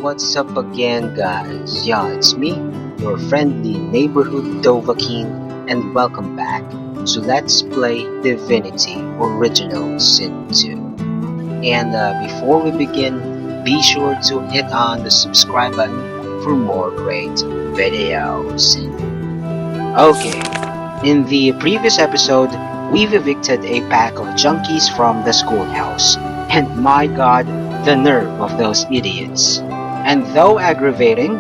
What's up again, guys? Yeah, it's me, your friendly neighborhood Dovahkiin, and welcome back to Let's Play Divinity Original Sin 2. And before we begin, be sure to hit on the subscribe button for more great videos. Okay, in the previous episode, we've evicted a pack of junkies from the schoolhouse, and my god, the nerve of those idiots. And though aggravating,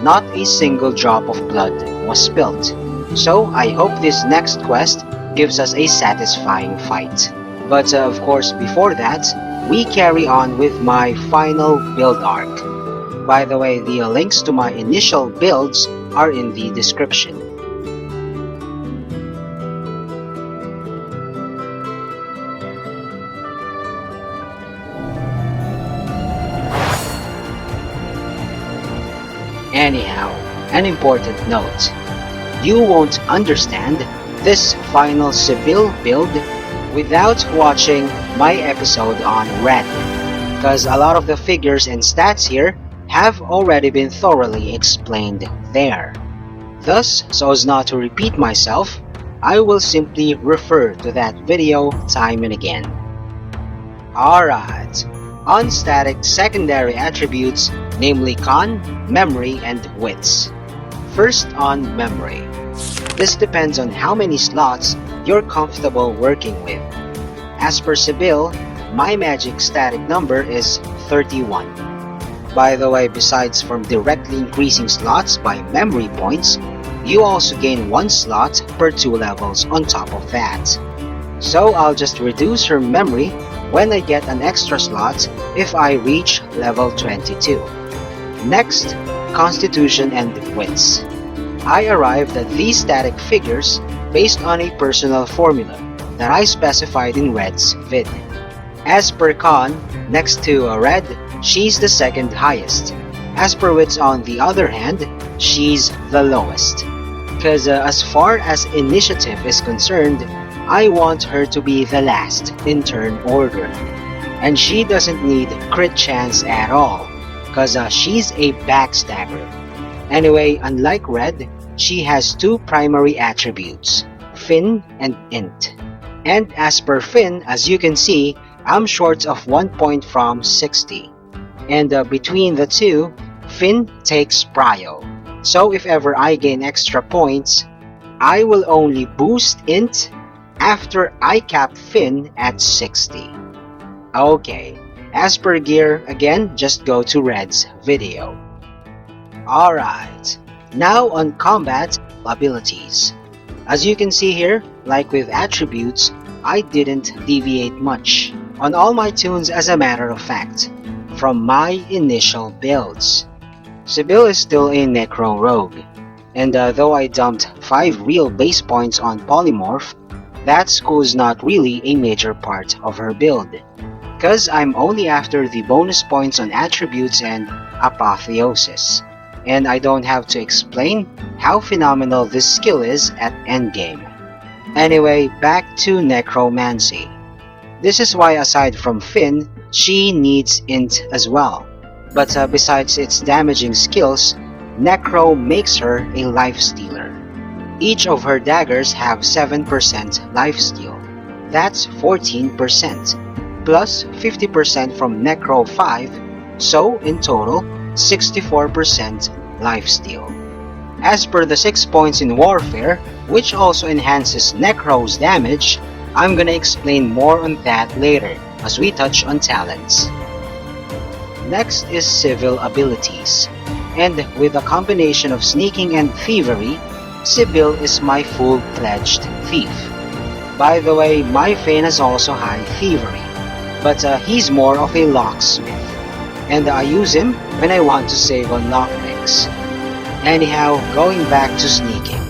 not a single drop of blood was spilt. So I hope this next quest gives us a satisfying fight. But of course, before that, we carry on with my final build arc. By the way, the links to my initial builds are in the description. Anyhow, an important note. You won't understand this final Sebille build without watching my episode on Red, because a lot of the figures and stats here have already been thoroughly explained there. Thus, so as not to repeat myself, I will simply refer to that video time and again. Alright, on static secondary attributes, namely con, memory, and wits. First on memory. This depends on how many slots you're comfortable working with. As per Sebille, my magic static number is 31. By the way, besides from directly increasing slots by memory points, you also gain 1 slot per 2 levels on top of that. So I'll just reduce her memory when I get an extra slot if I reach level 22. Next, Constitution and Wits. I arrived at these static figures based on a personal formula that I specified in Red's vid. As per Con, next to Red, she's the second highest. As per Wits, on the other hand, she's the lowest. Cause as far as initiative is concerned, I want her to be the last in turn order. And she doesn't need crit chance at all, cause she's a backstabber. Anyway, unlike Red, she has 2 primary attributes, Fin and Int. And as per Fin, as you can see, I'm short of 1 point from 60. And between the two, Fin takes prio. So if ever I gain extra points, I will only boost Int after I cap Fin at 60. Okay, as per gear, again, just go to Red's video. Alright, now on combat abilities. As you can see here, like with attributes, I didn't deviate much on all my tunes, as a matter of fact, from my initial builds. Sebille is still a Necro Rogue, and though I dumped 5 real base points on Polymorph, that school's not really a major part of her build, cause I'm only after the bonus points on attributes and apotheosis, and I don't have to explain how phenomenal this skill is at endgame. Anyway, back to Necromancy. This is why aside from Fin, she needs Int as well. But besides its damaging skills, Necro makes her a lifestealer. Each of her daggers have 7% lifesteal. That's 14%, plus 50% from Necro 5, so in total, 64% lifesteal. As per the 6 points in Warfare, which also enhances Necro's damage, I'm gonna explain more on that later as we touch on talents. Next is civil abilities, and with a combination of sneaking and thievery, Sebille is my full-fledged thief. By the way, my Fane has also high thievery, but he's more of a locksmith, and I use him when I want to save on lockpicks. Anyhow, going back to sneaking.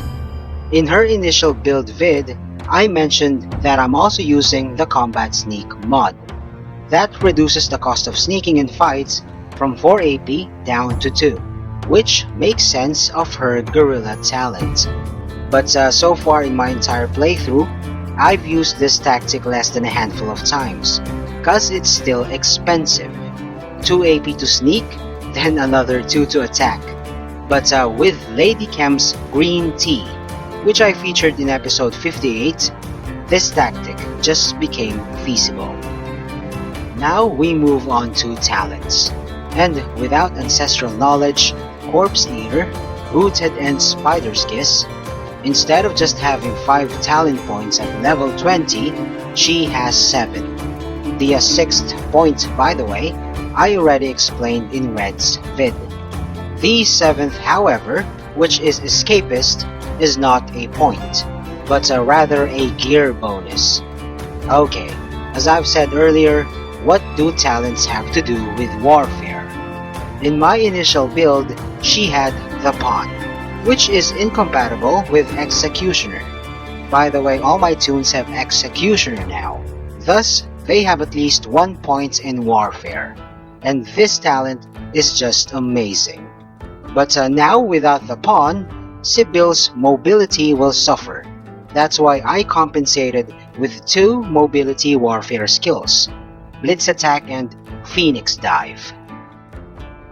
In her initial build vid, I mentioned that I'm also using the Combat Sneak mod. That reduces the cost of sneaking in fights from 4 AP down to 2, which makes sense of her guerrilla talent. But so far in my entire playthrough, I've used this tactic less than a handful of times, cause it's still expensive. 2 AP to sneak, then another 2 to attack. But with Lady Chem's green tea, which I featured in episode 58, this tactic just became feasible. Now we move on to talents. And without ancestral knowledge, Corpse Eater, Rooted and Spider's Kiss, instead of just having 5 talent points at level 20, she has 7. The 6th point, by the way, I already explained in Red's vid. The 7th, however, which is Escapist, is not a point, but rather a gear bonus. Okay, as I've said earlier, what do talents have to do with warfare? In my initial build, she had the Pawn, which is incompatible with Executioner. By the way, all my toons have Executioner now, thus they have at least 1 point in warfare, and this talent is just amazing. But now without the Pawn, Sebille's mobility will suffer. That's why I compensated with 2 mobility warfare skills, Blitz Attack and Phoenix Dive.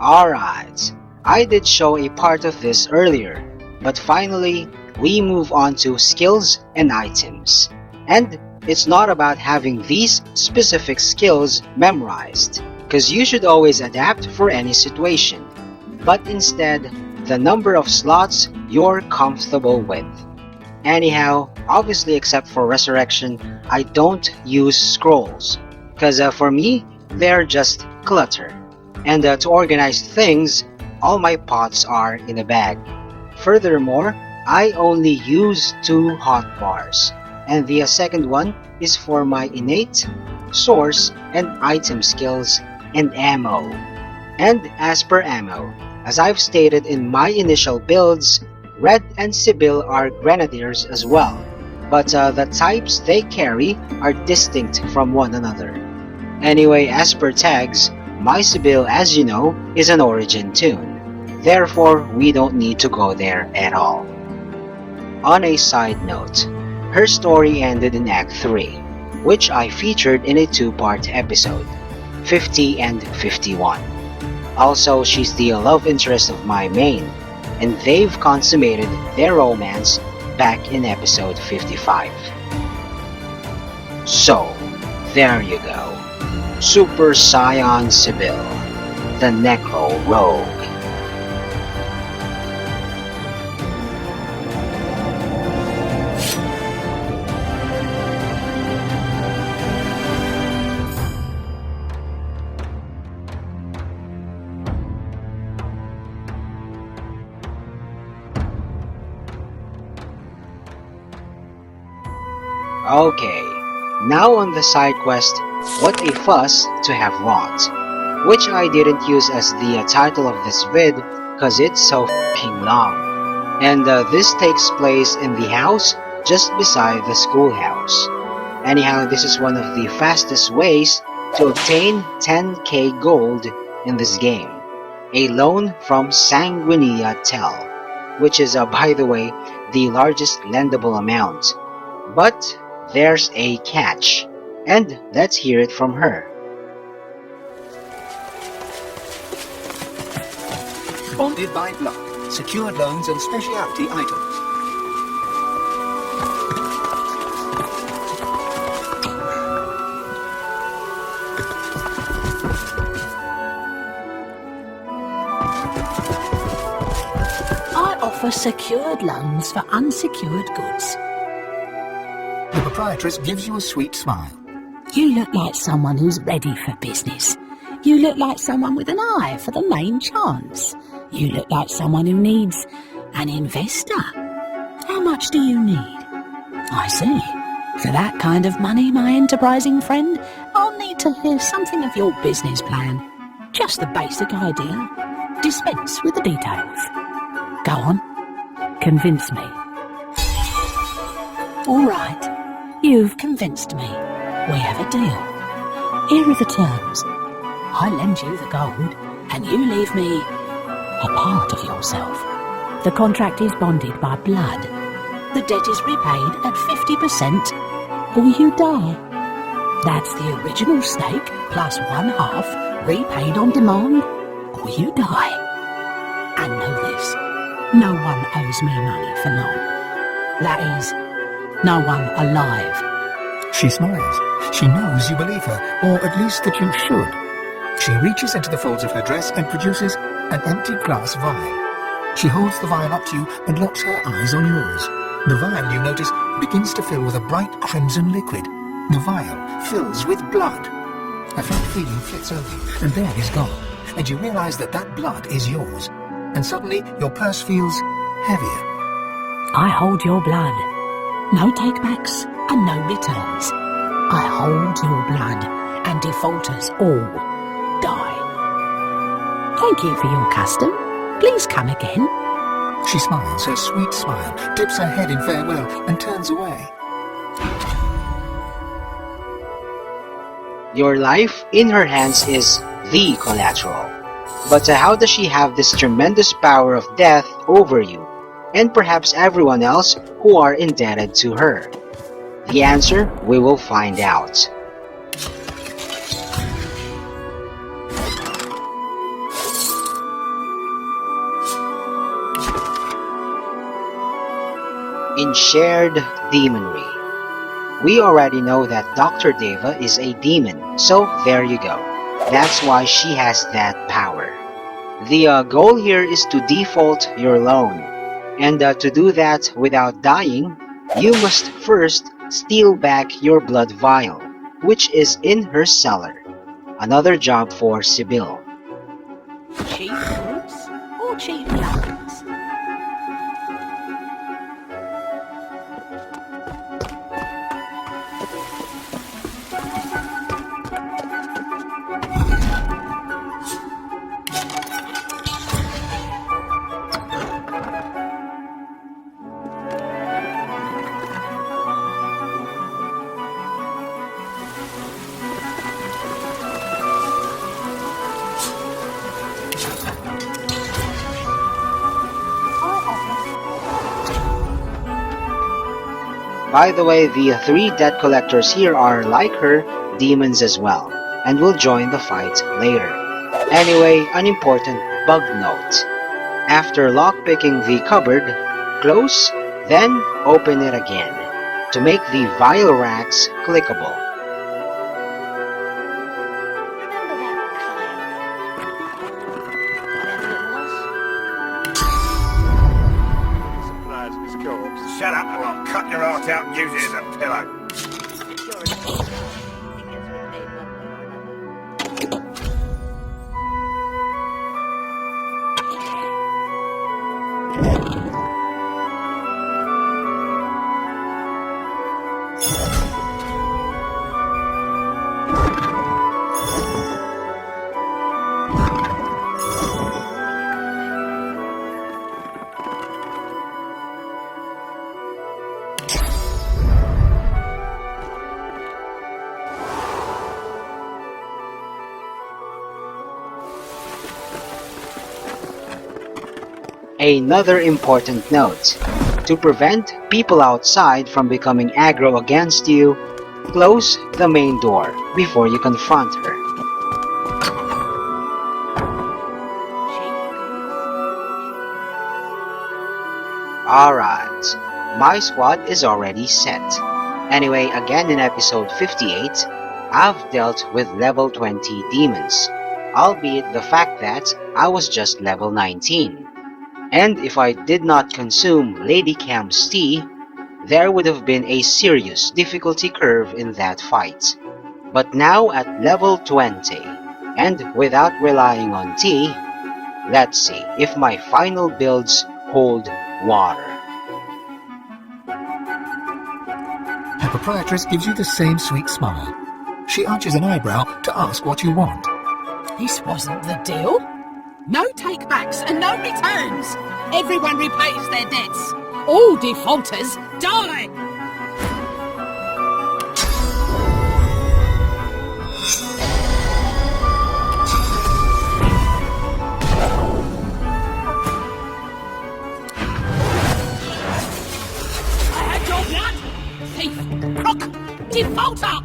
Alright, I did show a part of this earlier, but finally, we move on to skills and items. And it's not about having these specific skills memorized, because you should always adapt for any situation, but instead, the number of slots you're comfortable with. Anyhow, obviously except for Resurrection, I don't use scrolls, because for me, they're just clutter. And to organize things, all my pots are in a bag. Furthermore, I only use 2 hotbars, and the second one is for my innate, source, and item skills, and ammo. And as per ammo, as I've stated in my initial builds, Red and Sebille are grenadiers as well, but the types they carry are distinct from one another. Anyway, as per tags, my Sebille, as you know, is an origin toon. Therefore, we don't need to go there at all. On a side note, her story ended in Act 3, which I featured in a 2-part episode, 50 and 51. Also, she's the love interest of my main, and they've consummated their romance back in episode 55. So, there you go. Super Scion Sebille, the Necro Rogue. Okay, now on the side quest, What a Fuss to Have Wrought, which I didn't use as the title of this vid cause it's so f***ing long. And this takes place in the house just beside the schoolhouse. Anyhow, this is one of the fastest ways to obtain 10k gold in this game. A loan from Sanguinia Tell, which is by the way, the largest lendable amount. But there's a catch, and let's hear it from her. Bonded by blood, secured loans and specialty items. I offer secured loans for unsecured goods. The proprietress gives you a sweet smile. You look like someone who's ready for business. You look like someone with an eye for the main chance. You look like someone who needs an investor. How much do you need? I see. For that kind of money, my enterprising friend, I'll need to hear something of your business plan. Just the basic idea. Dispense with the details. Go on. Convince me. All right. You've convinced me. We have a deal. Here are the terms. I lend you the gold, and you leave me a part of yourself. The contract is bonded by blood. The debt is repaid at 50%, or you die. That's the original stake, plus 1/2, repaid on demand. or you die. And know this, no one owes me money for long. That is, no one alive. She smiles. She knows you believe her, or at least that you should. She reaches into the folds of her dress and produces an empty glass vial. She holds the vial up to you and locks her eyes on yours. The vial, you notice, begins to fill with a bright crimson liquid. The vial fills with blood. A faint feeling flits over you, and there is gone, and you realize that that blood is yours. And suddenly, your purse feels heavier. I hold your blood. No take-backs and no returns. I hold your blood, and defaulters all die. Thank you for your custom. Please come again. She smiles, her sweet smile, dips her head in farewell, and turns away. Your life in her hands is the collateral. But how does she have this tremendous power of death over you, and perhaps everyone else who are indebted to her? The answer we will find out. In shared demonry. We already know that Dr. Deva is a demon, so there you go. That's why she has that power. The goal here is to default your loan, and to do that without dying, you must first steal back your blood vial, which is in her cellar. Another job for Sebille. Cheap goods or cheap loans? By the way, the 3 debt collectors here are, like her, demons as well, and will join the fight later. Anyway, an important bug note. After lockpicking the cupboard, close, then open it again, to make the vial racks clickable. Shut up or I'll cut your heart out and use it as a pillow. Another important note. To prevent people outside from becoming aggro against you, close the main door before you confront her. Alright, my squad is already set. Anyway, again in episode 58, I've dealt with level 20 demons, albeit the fact that I was just level 19. And if I did not consume Lady Cam's tea, there would have been a serious difficulty curve in that fight. But now at level 20, and without relying on tea, let's see if my final builds hold water. Her proprietress gives you the same sweet smile. She arches an eyebrow to ask what you want. This wasn't the deal. No take-backs and no returns. Everyone repays their debts. All defaulters die. I had your blood. Thief, crook, defaulter.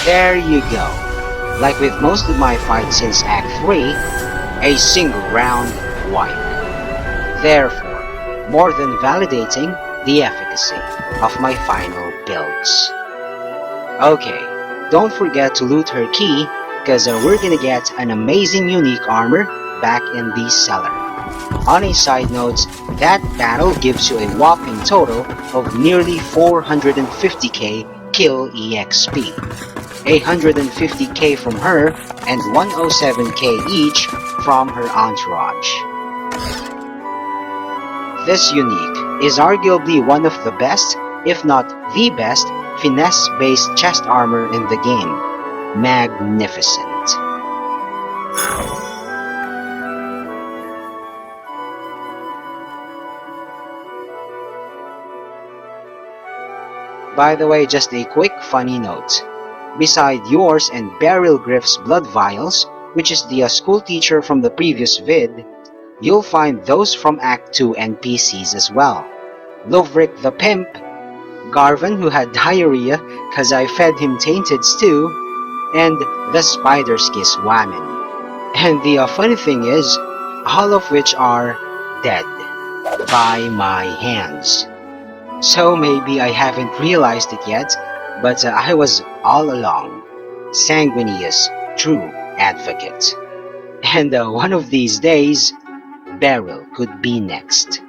There you go. Like with most of my fights since Act 3, a single round wipe. Therefore, more than validating the efficacy of my final builds. Okay, don't forget to loot her key, cause we're gonna get an amazing unique armor back in the cellar. On a side note, that battle gives you a whopping total of nearly 450k kill EXP. 150k from her and 107k each from her entourage. This unique is arguably one of the best, if not the best, finesse-based chest armor in the game. Magnificent. By the way, just a quick funny note. Beside yours and Beryl Griff's blood vials, which is the school teacher from the previous vid, you'll find those from Act 2 NPCs as well. Lovric the Pimp, Garvin who had diarrhea cause I fed him tainted stew, and the Spider's Kiss Woman. And the funny thing is, all of which are dead by my hands. So maybe I haven't realized it yet, but I was all along Sanguinia's true advocate. And one of these days, Beryl could be next.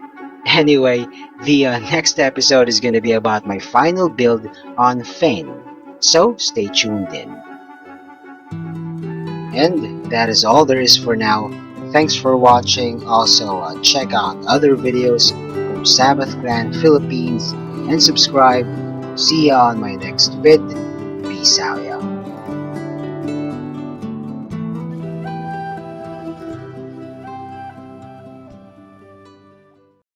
Anyway, the next episode is gonna be about my final build on Fane, so stay tuned in. And that is all there is for now. Thanks for watching. Also, check out other videos from Sabbath Clan Philippines and subscribe. See ya on my next vid. Peace out, y'all.